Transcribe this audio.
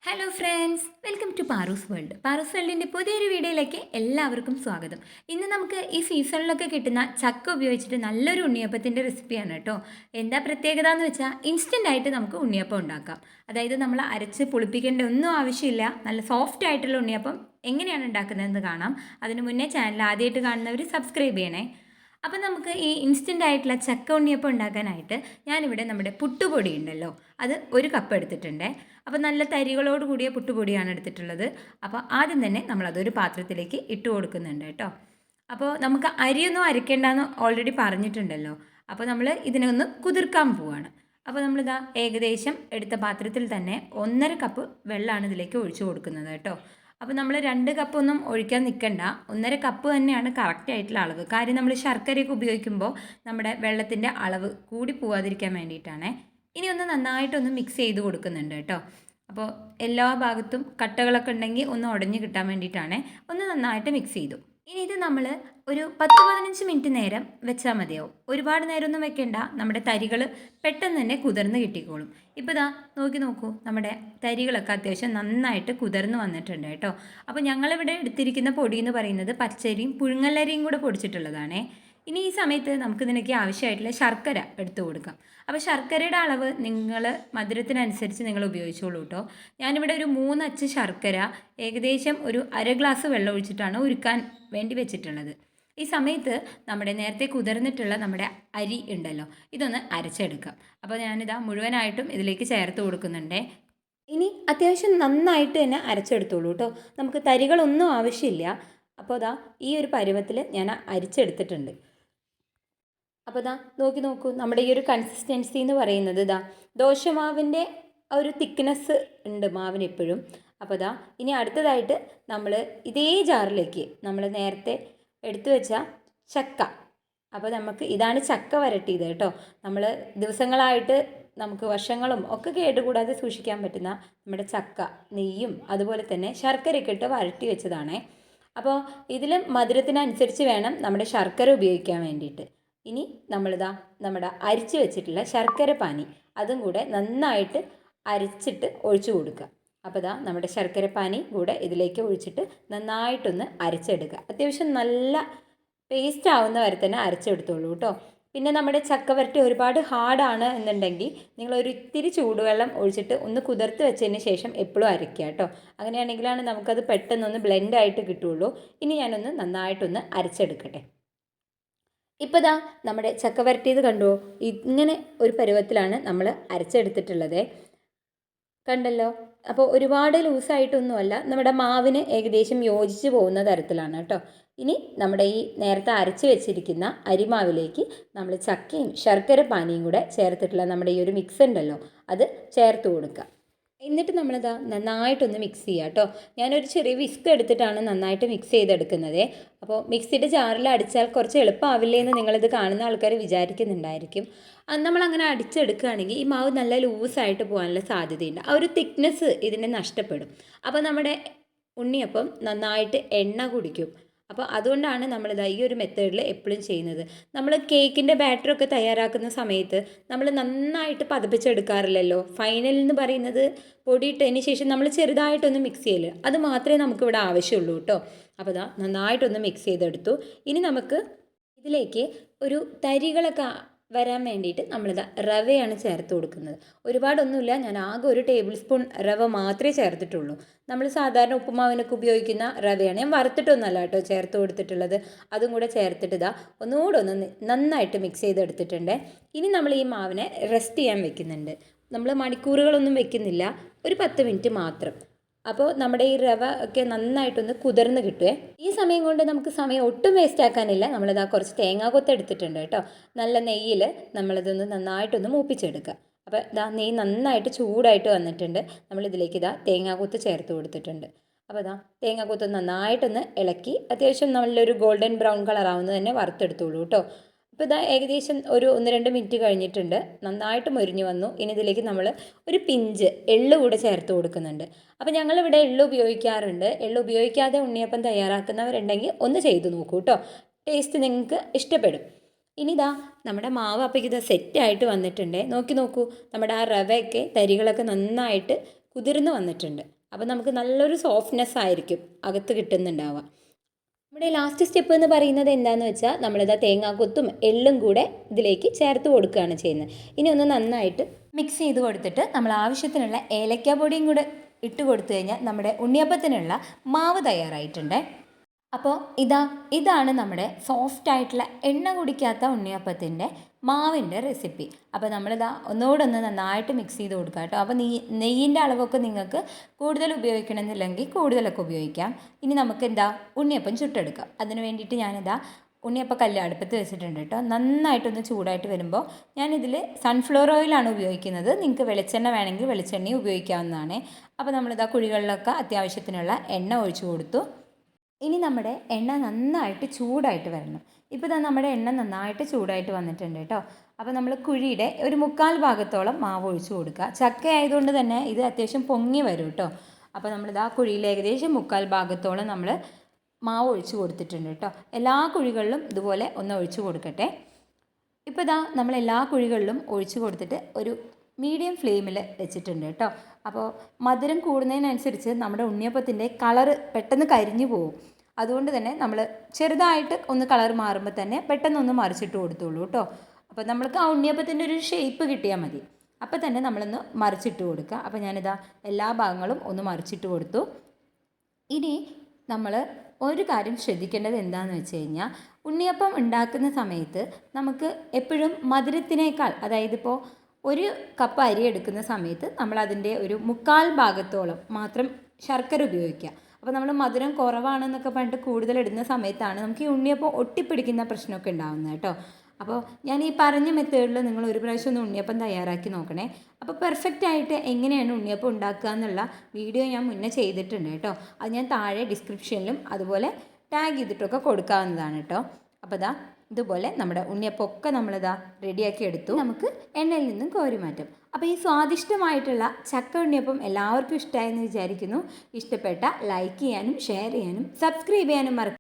Hello friends, welcome to Paroos world. Paroos വേൾഡിൻ്റെ പുതിയൊരു വീഡിയോയിലേക്ക് എല്ലാവർക്കും സ്വാഗതം. ഇന്ന് നമുക്ക് ഈ സീസണിലൊക്കെ കിട്ടുന്ന ചക്ക ഉപയോഗിച്ചിട്ട് നല്ലൊരു ഉണ്ണിയപ്പത്തിൻ്റെ റെസിപ്പിയാണ് കേട്ടോ. എന്താ പ്രത്യേകത എന്ന് വെച്ചാൽ ഇൻസ്റ്റൻ്റ് ആയിട്ട് നമുക്ക് ഉണ്ണിയപ്പം ഉണ്ടാക്കാം. അതായത് നമ്മൾ അരച്ച് പുളിപ്പിക്കേണ്ട ഒന്നും ആവശ്യമില്ല. നല്ല സോഫ്റ്റ് ആയിട്ടുള്ള ഉണ്ണിയപ്പം എങ്ങനെയാണ് ഉണ്ടാക്കുന്നതെന്ന് കാണാം. അതിന് മുന്നേ ചാനൽ ആദ്യമായിട്ട് കാണുന്നവർ സബ്സ്ക്രൈബ് ചെയ്യണേ. അപ്പം നമുക്ക് ഈ ഇൻസ്റ്റൻ്റ് ആയിട്ടുള്ള ചക്ക ഉണ്ണിയപ്പം ഉണ്ടാക്കാനായിട്ട് ഞാനിവിടെ നമ്മുടെ പുട്ടുപൊടി ഉണ്ടല്ലോ, അത് ഒരു കപ്പ് എടുത്തിട്ടുണ്ട്. അപ്പോൾ നല്ല തരികളോട് കൂടിയ പുട്ടുപൊടിയാണ് എടുത്തിട്ടുള്ളത്. അപ്പോൾ ആദ്യം തന്നെ നമ്മളതൊരു പാത്രത്തിലേക്ക് ഇട്ട് കൊടുക്കുന്നുണ്ട് കേട്ടോ. അപ്പോൾ നമുക്ക് അരിയൊന്നും അരയ്ക്കേണ്ടെന്ന് ഓൾറെഡി പറഞ്ഞിട്ടുണ്ടല്ലോ. അപ്പോൾ നമ്മൾ ഇതിനെ ഒന്ന് കുതിർക്കാൻ പോവുകയാണ്. അപ്പോൾ നമ്മളിതാ ഏകദേശം എടുത്ത പാത്രത്തിൽ തന്നെ 1.5 കപ്പ് വെള്ളമാണ് ഇതിലേക്ക് ഒഴിച്ചു കൊടുക്കുന്നത് കേട്ടോ. അപ്പോൾ നമ്മൾ 2 കപ്പൊന്നും ഒഴിക്കാൻ നിൽക്കണ്ട, 1.5 കപ്പ് തന്നെയാണ് കറക്റ്റ് ആയിട്ടുള്ള അളവ്. കാര്യം നമ്മൾ ശർക്കരയൊക്കെ ഉപയോഗിക്കുമ്പോൾ നമ്മുടെ വെള്ളത്തിൻ്റെ അളവ് കൂടി പോവാതിരിക്കാൻ വേണ്ടിയിട്ടാണ്. ഇനി ഒന്ന് നന്നായിട്ടൊന്ന് മിക്സ് ചെയ്ത് കൊടുക്കുന്നുണ്ട് കേട്ടോ. അപ്പോൾ എല്ലാ ഭാഗത്തും കട്ടകളൊക്കെ ഉണ്ടെങ്കിൽ ഒന്ന് ഉടഞ്ഞ് കിട്ടാൻ വേണ്ടിയിട്ടാണ്. ഒന്ന് നന്നായിട്ട് മിക്സ് ചെയ്തു. ഇനി ഇത് നമ്മൾ ഒരു 10-15 മിനിറ്റ് നേരം വെച്ചാൽ മതിയാവും. ഒരുപാട് നേരമൊന്നും വെക്കേണ്ട, നമ്മുടെ തരികൾ പെട്ടെന്ന് തന്നെ കുതിർന്ന് കിട്ടിക്കോളും. ഇപ്പോൾ ഇതാ നോക്കൂ, നമ്മുടെ തരികളൊക്കെ അത്യാവശ്യം നന്നായിട്ട് കുതിർന്ന് വന്നിട്ടുണ്ട് കേട്ടോ. അപ്പോൾ ഞങ്ങളിവിടെ എടുത്തിരിക്കുന്ന പൊടി എന്ന് പറയുന്നത് പച്ചരിയും പുഴുങ്ങലരിയും കൂടെ പൊടിച്ചിട്ടുള്ളതാണേ. ഇനി ഈ സമയത്ത് നമുക്കിതിനൊക്കെ ആവശ്യമായിട്ടുള്ള ശർക്കര എടുത്തു കൊടുക്കാം. അപ്പോൾ ശർക്കരയുടെ അളവ് നിങ്ങൾ മധുരത്തിനനുസരിച്ച് നിങ്ങൾ ഉപയോഗിച്ചോളൂ കേട്ടോ. ഞാനിവിടെ ഒരു 3 അച്ച് ശർക്കര ഏകദേശം ഒരു 1/2 ഗ്ലാസ് വെള്ളം ഒഴിച്ചിട്ടാണ് ഉരുക്കാൻ വേണ്ടി വെച്ചിട്ടുള്ളത്. ഈ സമയത്ത് നമ്മുടെ നേരത്തെ കുതിർന്നിട്ടുള്ള നമ്മുടെ അരി ഉണ്ടല്ലോ, ഇതൊന്ന് അരച്ചെടുക്കാം. അപ്പോൾ ഞാനിതാ മുഴുവനായിട്ടും ഇതിലേക്ക് ചേർത്ത് കൊടുക്കുന്നുണ്ട്. ഇനി അത്യാവശ്യം നന്നായിട്ട് തന്നെ അരച്ചെടുത്തോളൂ കേട്ടോ. നമുക്ക് തരികളൊന്നും ആവശ്യമില്ല. അപ്പോൾ ഇതാ ഈ ഒരു പരുവത്തിൽ ഞാൻ അരിച്ചെടുത്തിട്ടുണ്ട്. അപ്പോൾ ഇതാ നോക്കൂ, നമ്മുടെ ഈ ഒരു കൺസിസ്റ്റൻസി എന്ന് പറയുന്നത് ഇതാ ദോശമാവിൻ്റെ ഒരു തിക്നെസ് ഉണ്ട് മാവിന് എപ്പോഴും. അപ്പോൾ ഇതാ ഇനി അടുത്തതായിട്ട് നമ്മൾ ഇതേ ജാറിലേക്ക് നമ്മൾ നേരത്തെ എടുത്തു വെച്ച ചക്ക, അപ്പോൾ നമുക്ക് ഇതാണ് ചക്ക വരട്ടിയത് കേട്ടോ. നമ്മൾ ദിവസങ്ങളായിട്ട് നമുക്ക് വർഷങ്ങളും ഒക്കെ കേടുകൂടാതെ സൂക്ഷിക്കാൻ പറ്റുന്ന നമ്മുടെ ചക്ക നെയ്യും അതുപോലെ തന്നെ ശർക്കരയൊക്കെ ഇട്ട് വരട്ടി വെച്ചതാണേ. അപ്പോൾ ഇതിൽ മധുരത്തിനനുസരിച്ച് വേണം നമ്മുടെ ശർക്കര ഉപയോഗിക്കാൻ വേണ്ടിയിട്ട്. ഇനി നമ്മളിതാ നമ്മുടെ അരിച്ച് വെച്ചിട്ടുള്ള ശർക്കര പാനി അതും കൂടെ നന്നായിട്ട് അരച്ചിട്ട് ഒഴിച്ചു കൊടുക്കുക. അപ്പോൾ ഇതാ നമ്മുടെ ശർക്കര പാനി കൂടെ ഇതിലേക്ക് ഒഴിച്ചിട്ട് നന്നായിട്ടൊന്ന് അരച്ചെടുക്കുക. അത്യാവശ്യം നല്ല പേസ്റ്റ് ആവുന്ന വരെ തന്നെ അരച്ചെടുത്തോളൂ കേട്ടോ. പിന്നെ നമ്മുടെ ചക്ക വരട്ടി ഒരുപാട് ഹാർഡാണ് എന്നുണ്ടെങ്കിൽ നിങ്ങളൊരു ഇത്തിരി ചൂടുവെള്ളം ഒഴിച്ചിട്ട് ഒന്ന് കുതിർത്ത് വെച്ചതിന് ശേഷം എപ്പോഴും അരയ്ക്കുക കേട്ടോ. അങ്ങനെയാണെങ്കിലാണ് നമുക്കത് പെട്ടെന്നൊന്ന് ബ്ലെൻഡായിട്ട് കിട്ടുള്ളൂ. ഇനി ഞാനൊന്ന് നന്നായിട്ടൊന്ന് അരച്ചെടുക്കട്ടെ. ഇപ്പോൾ ഇതാ നമ്മുടെ ചക്ക വരട്ടിയത് കണ്ടോ, ഇങ്ങനെ ഒരു പരുവത്തിലാണ് നമ്മൾ അരച്ചെടുത്തിട്ടുള്ളത്. കണ്ടല്ലോ. അപ്പോൾ ഒരുപാട് ലൂസായിട്ടൊന്നുമല്ല, നമ്മുടെ മാവിന് ഏകദേശം യോജിച്ച് പോകുന്ന തരത്തിലാണ് കേട്ടോ. ഇനി നമ്മുടെ ഈ നേരത്തെ അരച്ച് വെച്ചിരിക്കുന്ന അരിമാവിലേക്ക് നമ്മൾ ചക്കയും ശർക്കര പാനിയും കൂടെ ചേർത്തിട്ടുള്ള നമ്മുടെ ഈ ഒരു മിക്സ് ഉണ്ടല്ലോ, അത് ചേർത്ത് കൊടുക്കുക. എന്നിട്ട് നമ്മളിതാ നന്നായിട്ടൊന്ന് മിക്സ് ചെയ്യുക കേട്ടോ. ഞാനൊരു ചെറിയ വിസ്ക് എടുത്തിട്ടാണ് നന്നായിട്ട് മിക്സ് ചെയ്തെടുക്കുന്നത്. അപ്പോൾ മിക്സിയുടെ ജാറിൽ അടിച്ചാൽ കുറച്ച് എളുപ്പമാവില്ലേ എന്ന് നിങ്ങളിത് കാണുന്ന ആൾക്കാർ വിചാരിക്കുന്നുണ്ടായിരിക്കും. നമ്മളങ്ങനെ അടിച്ചെടുക്കുകയാണെങ്കിൽ ഈ മാവ് നല്ല ലൂസായിട്ട് പോകാനുള്ള സാധ്യതയുണ്ട്. ആ ഒരു തിക്നെസ് ഇതിനെ നഷ്ടപ്പെടും. അപ്പോൾ നമ്മുടെ ഉണ്ണിയപ്പം നന്നായിട്ട് എണ്ണ കുടിക്കും. അപ്പോൾ അതുകൊണ്ടാണ് നമ്മളിതാ ഈ ഒരു മെത്തേഡിൽ എപ്പോഴും ചെയ്യുന്നത്. നമ്മൾ കേക്കിൻ്റെ ബാറ്ററൊക്കെ തയ്യാറാക്കുന്ന സമയത്ത് നമ്മൾ നന്നായിട്ട് പതപ്പിച്ചെടുക്കാറില്ലല്ലോ. ഫൈനൽ എന്ന് പറയുന്നത് പൊടിയിട്ടതിന് ശേഷം നമ്മൾ ചെറുതായിട്ടൊന്ന് മിക്സ് ചെയ്യല്, അത് മാത്രമേ നമുക്കിവിടെ ആവശ്യമുള്ളൂ കേട്ടോ. അപ്പോൾ ഇതാ നന്നായിട്ടൊന്ന് മിക്സ് ചെയ്തെടുത്തു. ഇനി നമുക്ക് ഇതിലേക്ക് ഒരു തരികളൊക്കെ വരാൻ വേണ്ടിയിട്ട് നമ്മളിതാ റവയാണ് ചേർത്ത് കൊടുക്കുന്നത്. ഒരുപാടൊന്നുമില്ല, ഞാൻ ആകെ 1 ടേബിൾ സ്പൂൺ റവ മാത്രമേ ചേർത്തിട്ടുള്ളൂ. നമ്മൾ സാധാരണ ഉപ്പുമാവിനൊക്കെ ഉപയോഗിക്കുന്ന റവയാണ്. ഞാൻ വറുത്തിട്ടൊന്നുമല്ല കേട്ടോ ചേർത്ത് കൊടുത്തിട്ടുള്ളത്. അതും കൂടെ ചേർത്തിട്ട് ഇതാ ഒന്നുകൂടെ ഒന്ന് നന്നായിട്ട് മിക്സ് ചെയ്തെടുത്തിട്ടുണ്ട്. ഇനി നമ്മൾ ഈ മാവിനെ റെസ്റ്റ് ചെയ്യാൻ വെക്കുന്നുണ്ട്. നമ്മൾ മണിക്കൂറുകളൊന്നും വെക്കുന്നില്ല, ഒരു 10 മിനിറ്റ് മാത്രം. അപ്പോൾ നമ്മുടെ ഈ റവ ഒക്കെ നന്നായിട്ടൊന്ന് കുതിർന്ന് കിട്ടുമേ. ഈ സമയം കൊണ്ട് നമുക്ക് സമയം ഒട്ടും വേസ്റ്റ് ആക്കാനില്ല. നമ്മളിതാ കുറച്ച് തേങ്ങാക്കൊത്ത് എടുത്തിട്ടുണ്ട് കേട്ടോ. നല്ല നെയ്യിൽ നമ്മളിതൊന്ന് നന്നായിട്ടൊന്ന് മൂപ്പിച്ചെടുക്കുക. അപ്പോൾ ഇതാ നെയ്യ് നന്നായിട്ട് ചൂടായിട്ട് വന്നിട്ടുണ്ട്. നമ്മളിതിലേക്ക് ഇതാ തേങ്ങാക്കൊത്ത് ചേർത്ത് കൊടുത്തിട്ടുണ്ട്. അപ്പോൾ ഇതാ തേങ്ങാക്കൊത്ത് നന്നായിട്ടൊന്ന് ഇളക്കി അത്യാവശ്യം നല്ലൊരു ഗോൾഡൻ ബ്രൗൺ കളർ ആവുന്നത് തന്നെ വറുത്തെടുത്തോളൂ കേട്ടോ. ഇപ്പോൾ ഇതാ ഏകദേശം ഒരു 1-2 മിനിറ്റ് കഴിഞ്ഞിട്ടുണ്ട്. നന്നായിട്ട് മൊരിഞ്ഞ് വന്നു. ഇനി ഇതിലേക്ക് നമ്മൾ ഒരു പിഞ്ച് എള്ള് കൂടെ ചേർത്ത് കൊടുക്കുന്നുണ്ട്. അപ്പോൾ ഞങ്ങളിവിടെ എള്ള് ഉപയോഗിക്കാറുണ്ട്. എള്ള് ഉപയോഗിക്കാതെ ഉണ്ണിയപ്പം തയ്യാറാക്കുന്നവരുണ്ടെങ്കിൽ ഒന്ന് ചെയ്ത് നോക്കൂ കേട്ടോ. ടേസ്റ്റ് നിങ്ങൾക്ക് ഇഷ്ടപ്പെടും. ഇനി ഇതാ നമ്മുടെ മാവ് അപ്പോഴേക്ക് ഇത് സെറ്റായിട്ട് വന്നിട്ടുണ്ട്. നോക്കൂ, നമ്മുടെ ആ റവയൊക്കെ തരികളൊക്കെ നന്നായിട്ട് കുതിർന്ന് വന്നിട്ടുണ്ട്. അപ്പോൾ നമുക്ക് നല്ലൊരു സോഫ്റ്റ്നെസ് ആയിരിക്കും അകത്ത് കിട്ടുന്നുണ്ടാവുക. നമ്മുടെ ലാസ്റ്റ് സ്റ്റെപ്പ് എന്ന് പറയുന്നത് എന്താണെന്ന് വെച്ചാൽ നമ്മളിതാ തേങ്ങാക്കൊത്തും എള്ളും കൂടെ ഇതിലേക്ക് ചേർത്ത് കൊടുക്കുകയാണ് ചെയ്യുന്നത്. ഇനി ഒന്ന് നന്നായിട്ട് മിക്സ് ചെയ്ത് കൊടുത്തിട്ട് നമ്മൾ ആവശ്യത്തിനുള്ള ഏലക്ക പൊടിയും കൂടെ ഇട്ട് കൊടുത്തു കഴിഞ്ഞാൽ നമ്മുടെ ഉണ്ണിയപ്പത്തിനുള്ള മാവ് തയ്യാറായിട്ടുണ്ട്. അപ്പോൾ ഇതാണ് നമ്മുടെ സോഫ്റ്റ് ആയിട്ടുള്ള എണ്ണ കുടിക്കാത്ത ഉണ്ണിയപ്പത്തിൻ്റെ മാവിൻ്റെ റെസിപ്പി. അപ്പോൾ നമ്മളിതാ ഒന്നുകൂടെ നന്നായിട്ട് മിക്സ് ചെയ്ത് കൊടുക്കുക കേട്ടോ. അപ്പോൾ നെയ്യിൻ്റെ അളവൊക്കെ നിങ്ങൾക്ക് കൂടുതൽ ഉപയോഗിക്കണമെന്നില്ലെങ്കിൽ കൂടുതലൊക്കെ ഉപയോഗിക്കാം. ഇനി നമുക്ക് ഉണ്ണിയപ്പം ചുട്ടെടുക്കാം. അതിന് വേണ്ടിയിട്ട് ഞാനിതാ ഉണ്ണിയപ്പം കല്ല് അടുപ്പത്ത് വെച്ചിട്ടുണ്ട് കേട്ടോ. നന്നായിട്ടൊന്ന് ചൂടായിട്ട് വരുമ്പോൾ ഞാനിതിൽ സൺഫ്ലവർ ഓയിലാണ് ഉപയോഗിക്കുന്നത്. നിങ്ങൾക്ക് വെളിച്ചെണ്ണ വേണമെങ്കിൽ വെളിച്ചെണ്ണയും ഉപയോഗിക്കാവുന്നതാണ്. അപ്പോൾ നമ്മളിതാ കുഴികളിലൊക്കെ അത്യാവശ്യത്തിനുള്ള എണ്ണ ഒഴിച്ചു കൊടുത്തു. ഇനി നമ്മുടെ എണ്ണ നന്നായിട്ട് ചൂടായിട്ട് വരണം. ഇപ്പോൾ നമ്മുടെ എണ്ണ നന്നായിട്ട് ചൂടായിട്ട് വന്നിട്ടുണ്ട് കേട്ടോ. അപ്പോൾ നമ്മൾ കുഴിയുടെ ഒരു 1/4 ഭാഗത്തോളം മാവ് ഒഴിച്ചു കൊടുക്കുക. ചക്ക ആയതുകൊണ്ട് തന്നെ ഇത് അത്യാവശ്യം പൊങ്ങി വരും കേട്ടോ. അപ്പോൾ കുഴിയിൽ ഏകദേശം 1/4 ഭാഗത്തോളം നമ്മൾ മാവ് ഒഴിച്ചു കൊടുത്തിട്ടുണ്ട് കേട്ടോ. എല്ലാ കുഴികളിലും ഇതുപോലെ ഒന്ന് ഒഴിച്ചു കൊടുക്കട്ടെ. ഇപ്പോൾ നമ്മൾ എല്ലാ കുഴികളിലും ഒഴിച്ചു കൊടുത്തിട്ട് ഒരു മീഡിയം ഫ്ലെയിമിൽ വെച്ചിട്ടുണ്ട് കേട്ടോ. അപ്പോൾ മധുരം കൂടുന്നതിനനുസരിച്ച് നമ്മുടെ ഉണ്ണിയപ്പത്തിൻ്റെ കളറ് പെട്ടെന്ന് കരിഞ്ഞു പോകും. അതുകൊണ്ട് തന്നെ നമ്മൾ ചെറുതായിട്ട് ഒന്ന് കളർ മാറുമ്പോൾ തന്നെ പെട്ടെന്നൊന്ന് മറിച്ചിട്ട് കൊടുത്തോളൂ കേട്ടോ. അപ്പോൾ നമ്മൾക്ക് ആ ഉണ്ണിയപ്പത്തിൻ്റെ ഒരു ഷേപ്പ് കിട്ടിയാൽ മതി. അപ്പോൾ തന്നെ നമ്മളൊന്ന് മറിച്ചിട്ട് കൊടുക്കുക. അപ്പോൾ ഞാനിതാ എല്ലാ ഭാഗങ്ങളും ഒന്ന് മറിച്ചിട്ട് കൊടുത്തു. ഇനി നമ്മൾ ഒരു കാര്യം ശ്രദ്ധിക്കേണ്ടത് എന്താണെന്ന് വെച്ച് കഴിഞ്ഞാൽ ഉണ്ണിയപ്പം ഉണ്ടാക്കുന്ന സമയത്ത് നമുക്ക് എപ്പോഴും മധുരത്തിനേക്കാൾ, അതായത് ഇപ്പോൾ 1 കപ്പ് അരി എടുക്കുന്ന സമയത്ത് നമ്മൾ അതിൻ്റെ ഒരു 1/4 ഭാഗത്തോളം മാത്രം ശർക്കര ഉപയോഗിക്കുക. അപ്പോൾ നമ്മൾ മധുരം കുറവാണെന്നൊക്കെ പറഞ്ഞിട്ട് കൂടുതൽ ഇടുന്ന സമയത്താണ് നമുക്ക് ഈ ഉണ്ണിയപ്പം ഒട്ടിപ്പിടിക്കുന്ന പ്രശ്നമൊക്കെ ഉണ്ടാകുന്നത് കേട്ടോ. അപ്പോൾ ഞാൻ ഈ പറഞ്ഞ മെത്തേഡിൽ നിങ്ങൾ ഒരു പ്രാവശ്യം ഒന്ന് ഉണ്ണിയപ്പം തയ്യാറാക്കി നോക്കണേ. അപ്പോൾ പെർഫെക്റ്റ് ആയിട്ട് എങ്ങനെയാണ് ഉണ്ണിയപ്പം ഉണ്ടാക്കുക എന്നുള്ള വീഡിയോ ഞാൻ മുന്നേ ചെയ്തിട്ടുണ്ട് കേട്ടോ. അത് ഞാൻ താഴെ ഡിസ്ക്രിപ്ഷനിലും അതുപോലെ ടാഗ് ചെയ്തിട്ടൊക്കെ കൊടുക്കാവുന്നതാണ് കേട്ടോ. അപ്പോൾ ഇതുപോലെ നമ്മുടെ ഉണ്ണിയപ്പമൊക്കെ നമ്മളിതാ റെഡിയാക്കി എടുത്തു. നമുക്ക് എണ്ണയിൽ നിന്നും കോരി മാറ്റും. അപ്പോൾ ഈ സ്വാദിഷ്ടമായിട്ടുള്ള ചക്ക ഉണ്ണിയപ്പം എല്ലാവർക്കും ഇഷ്ടമായെന്ന് വിചാരിക്കുന്നു. ഇഷ്ടപ്പെട്ട ലൈക്ക് ചെയ്യാനും ഷെയർ ചെയ്യാനും സബ്സ്ക്രൈബ് ചെയ്യാനും മറക്കും.